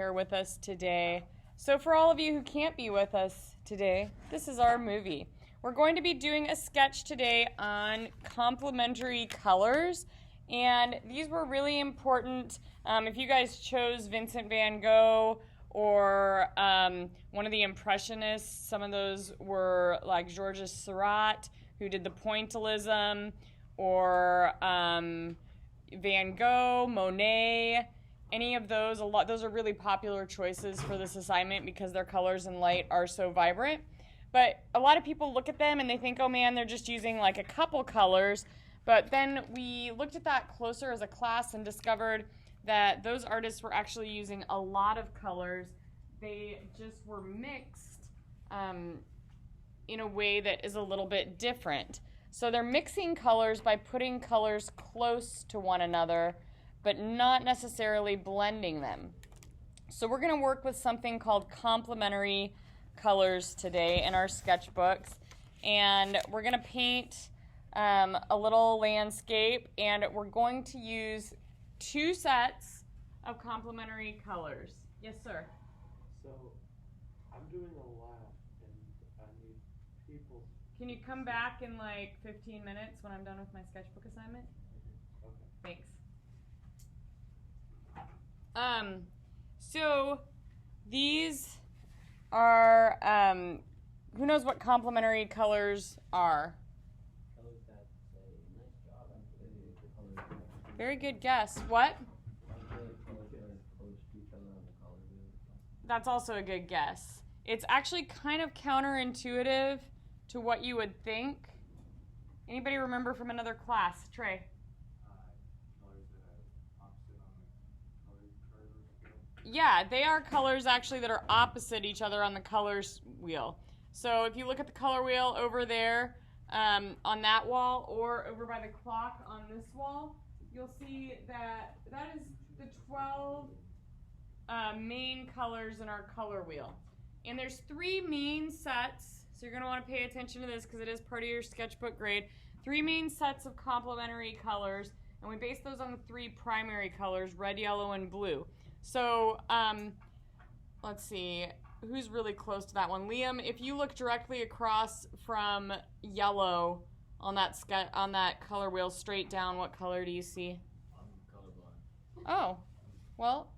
here with us today. So for all of you who can't be with us today, this is our movie. We're going to be doing a sketch today on complementary colors, and these were really important. If you guys chose Vincent van Gogh or one of the Impressionists, some of those were like Georges Seurat, who did the pointillism, or Van Gogh, Monet, any of those. Those are really popular choices for this assignment because their colors and light are so vibrant. But a lot of people look at them and they think, oh man, they're just using like a couple colors. But then we looked at that closer as a class and discovered that those artists were actually using a lot of colors. They just were mixed in a way that is a little bit different. So they're mixing colors by putting colors close to one another, but not necessarily blending them. So we're going to work with something called complementary colors today in our sketchbooks. And we're going to paint a little landscape, and we're going to use 2 sets of complementary colors. Yes, sir? So I'm doing a lap, and I need people. Can you come back in like 15 minutes when I'm done with my sketchbook assignment? Okay. Thanks. So these are, who knows what complementary colors are? Colors that say, nice job, the colors. Very good guess. What? That's also a good guess. It's actually kind of counterintuitive to what you would think. Anybody remember from another class? Trey? Colors that are opposite on the color scale. Yeah, they are colors actually that are opposite each other on the colors wheel. So if you look at the color wheel over there on that wall, or over by the clock on this wall, you'll see that that is the 12 main colors in our color wheel. And there's 3 main sets, so you're going to want to pay attention to this because it is part of your sketchbook grade. 3 main sets of complementary colors, and we base those on the 3 primary colors, red, yellow, and blue. So let's see, who's really close to that one? Liam, if you look directly across from yellow on that color wheel straight down, what color do you see? I'm colorblind. Oh, well,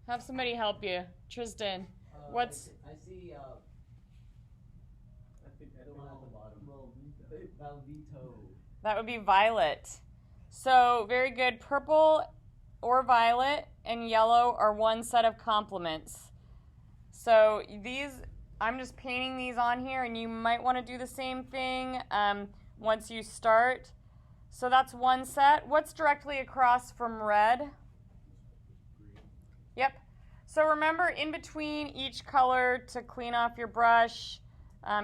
have somebody help you. Tristan, what's... I see, I think the one at the bottom. Velveto. That would be violet. So, very good. Purple or violet and yellow are one set of complements. So these, I'm just painting these on here, and you might want to do the same thing once you start. So that's one set. What's directly across from red? Yep. So remember, in between each color, to clean off your brush,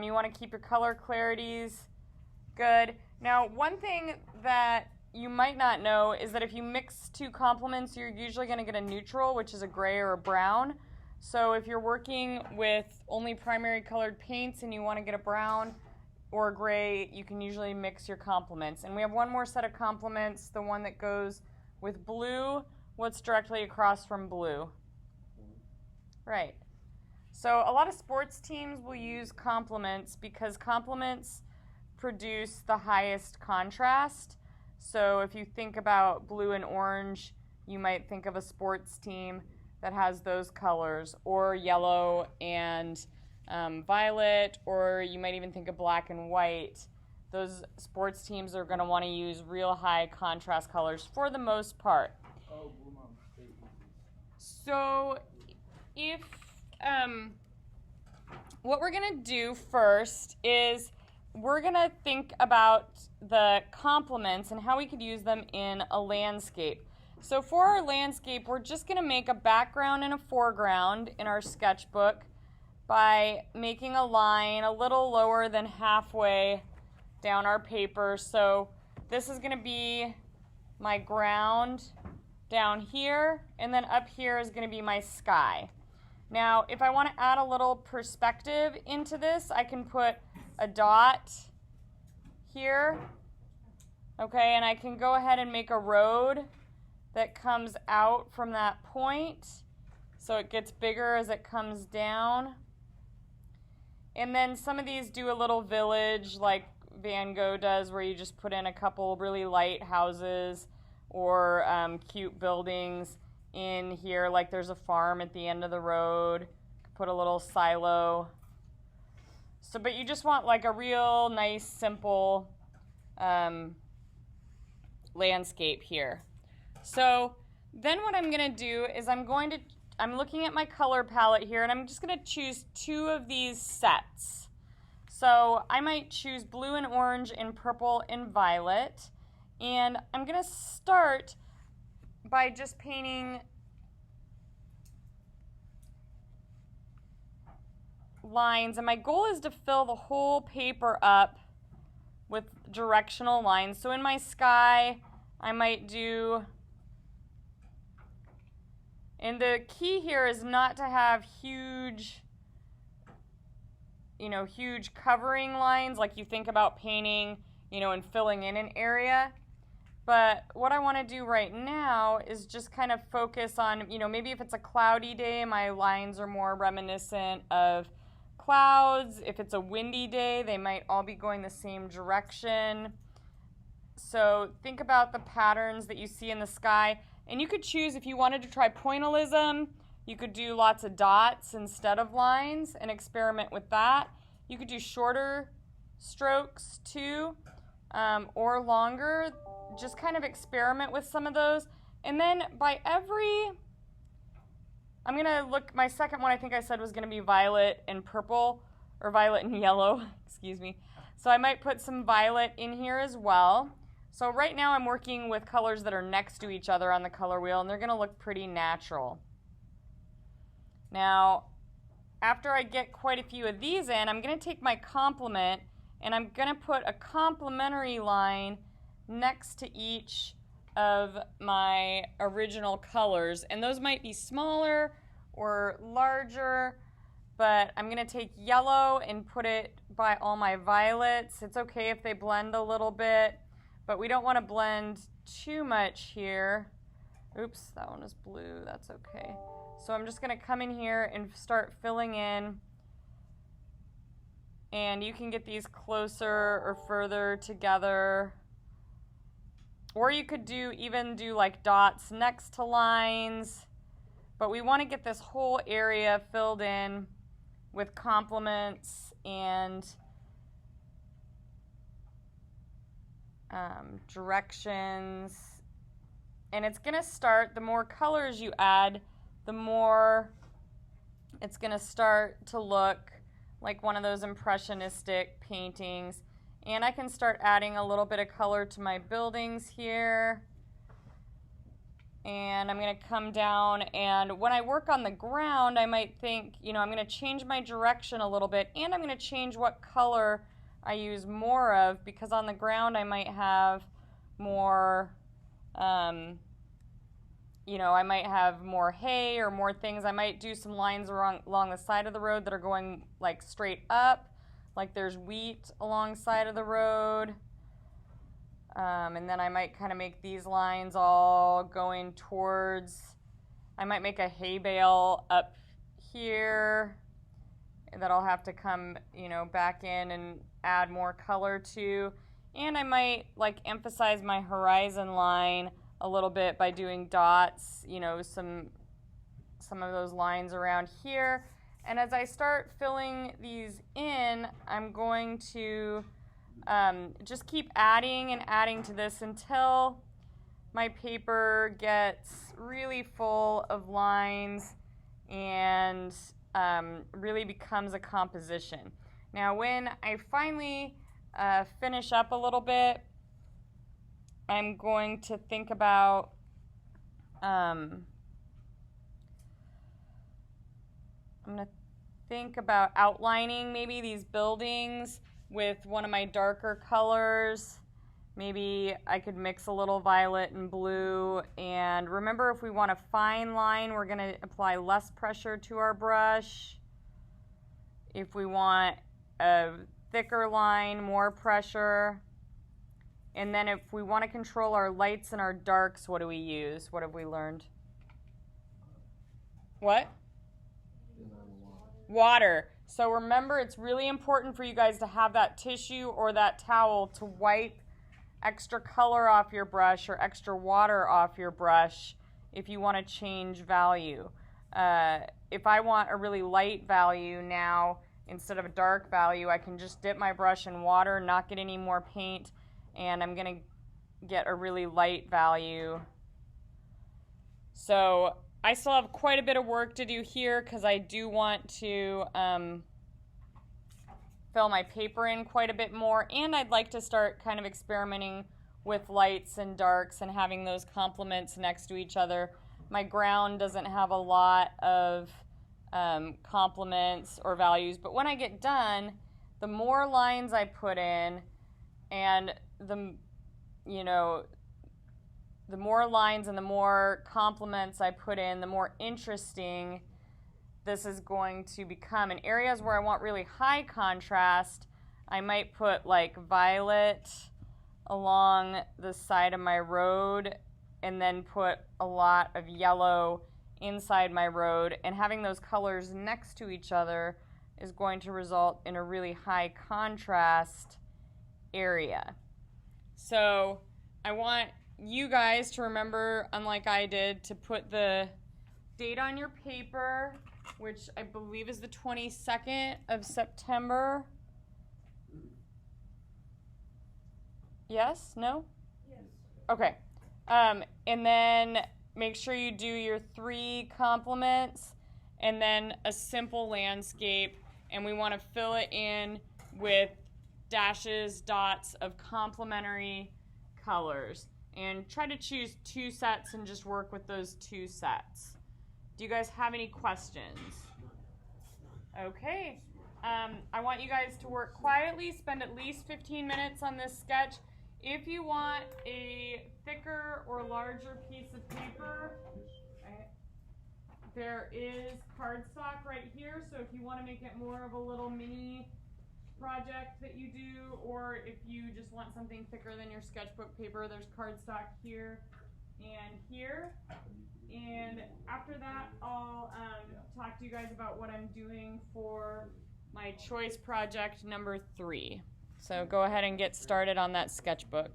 you want to keep your color clarities good. Now, one thing that you might not know is that if you mix 2 complements, you're usually going to get a neutral, which is a gray or a brown. So if you're working with only primary colored paints and you want to get a brown or a gray, you can usually mix your complements. And we have one more set of complements, the one that goes with blue. What's directly across from blue? Right. So a lot of sports teams will use complements because complements produce the highest contrast. So if you think about blue and orange, you might think of a sports team that has those colors, or yellow and violet, or you might even think of black and white. Those sports teams are going to want to use real high contrast colors for the most part. Oh, Blue Mom. So if what we're going to do first is we're going to think about the complements and how we could use them in a landscape. So for our landscape, we're just going to make a background and a foreground in our sketchbook by making a line a little lower than halfway down our paper. So this is going to be my ground down here, and then up here is going to be my sky. Now, if I want to add a little perspective into this, I can put a dot here, okay, and I can go ahead and make a road that comes out from that point. so it gets bigger as it comes down. And then some of these do a little village like Van Gogh does, where you just put in a couple really light houses or cute buildings in here, like there's a farm at the end of the road. Put a little silo. So, but you just want like a real nice, simple landscape here. So then what I'm gonna do is I'm looking at my color palette here, and I'm just gonna choose 2 of these sets. So I might choose blue and orange and purple and violet. And I'm gonna start by just painting lines, and my goal is to fill the whole paper up with directional lines. So in my sky, I might do, and the key here is not to have huge, huge covering lines like you think about painting, and filling in an area. But what I want to do right now is just kind of focus on, maybe if it's a cloudy day, my lines are more reminiscent of clouds. If it's a windy day, they might all be going the same direction. So think about the patterns that you see in the sky. And you could choose, if you wanted to try pointillism, you could do lots of dots instead of lines and experiment with that. You could do shorter strokes too, or longer. Just kind of experiment with some of those. And then I'm going to look, my second one I think I said was going to be violet and purple, or violet and yellow, excuse me. So I might put some violet in here as well. So right now I'm working with colors that are next to each other on the color wheel, and they're going to look pretty natural. Now, after I get quite a few of these in, I'm going to take my complement, and I'm going to put a complementary line next to each of my original colors, and those might be smaller or larger, but I'm going to take yellow and put it by all my violets. It's okay if they blend a little bit, but we don't want to blend too much here. Oops, that one is blue, that's okay. So I'm just going to come in here and start filling in, and you can get these closer or further together. Or you could even do like dots next to lines, but we want to get this whole area filled in with complements and directions. And it's going to start, the more colors you add, the more it's going to start to look like one of those impressionistic paintings. And I can start adding a little bit of color to my buildings here. And I'm going to come down, and when I work on the ground, I might think, I'm going to change my direction a little bit, and I'm going to change what color I use more of, because on the ground I might have more, I might have more hay or more things. I might do some lines along the side of the road that are going like straight up. Like there's wheat alongside of the road. And then I might kind of make these lines all going towards, I might make a hay bale up here that I'll have to come, back in and add more color to. And I might like emphasize my horizon line a little bit by doing dots, some of those lines around here. And as I start filling these in, I'm going to just keep adding and adding to this until my paper gets really full of lines and really becomes a composition. Now, when I finally finish up a little bit, I'm going to think about outlining maybe these buildings with one of my darker colors. Maybe I could mix a little violet and blue. And remember, if we want a fine line, we're going to apply less pressure to our brush. If we want a thicker line, more pressure. And then if we want to control our lights and our darks, what do we use? What have we learned? What? Water. So remember, it's really important for you guys to have that tissue or that towel to wipe extra color off your brush or extra water off your brush if you want to change value. If I want a really light value now instead of a dark value, I can just dip my brush in water, not get any more paint, and I'm going to get a really light value. So I still have quite a bit of work to do here because I do want to fill my paper in quite a bit more, and I'd like to start kind of experimenting with lights and darks and having those complements next to each other. My ground doesn't have a lot of complements or values, but when I get done, the more lines I put in and the more lines and the more complements I put in, the more interesting this is going to become. In areas where I want really high contrast, I might put like violet along the side of my road and then put a lot of yellow inside my road, and having those colors next to each other is going to result in a really high contrast area. So I want you guys to remember, unlike I did, to put the date on your paper, which I believe is the 22nd of September. Yes? No? Yes. Okay. And then make sure you do your 3 complements and then a simple landscape, and we want to fill it in with dashes, dots of complementary colors. And try to choose 2 sets and just work with those 2 sets. Do you guys have any questions? Okay. I want you guys to work quietly, spend at least 15 minutes on this sketch. If you want a thicker or larger piece of paper, there is cardstock right here, so if you want to make it more of a little mini project that you do, or if you just want something thicker than your sketchbook paper, there's cardstock here and here. And after that, I'll talk to you guys about what I'm doing for my choice project number 3. So go ahead and get started on that sketchbook.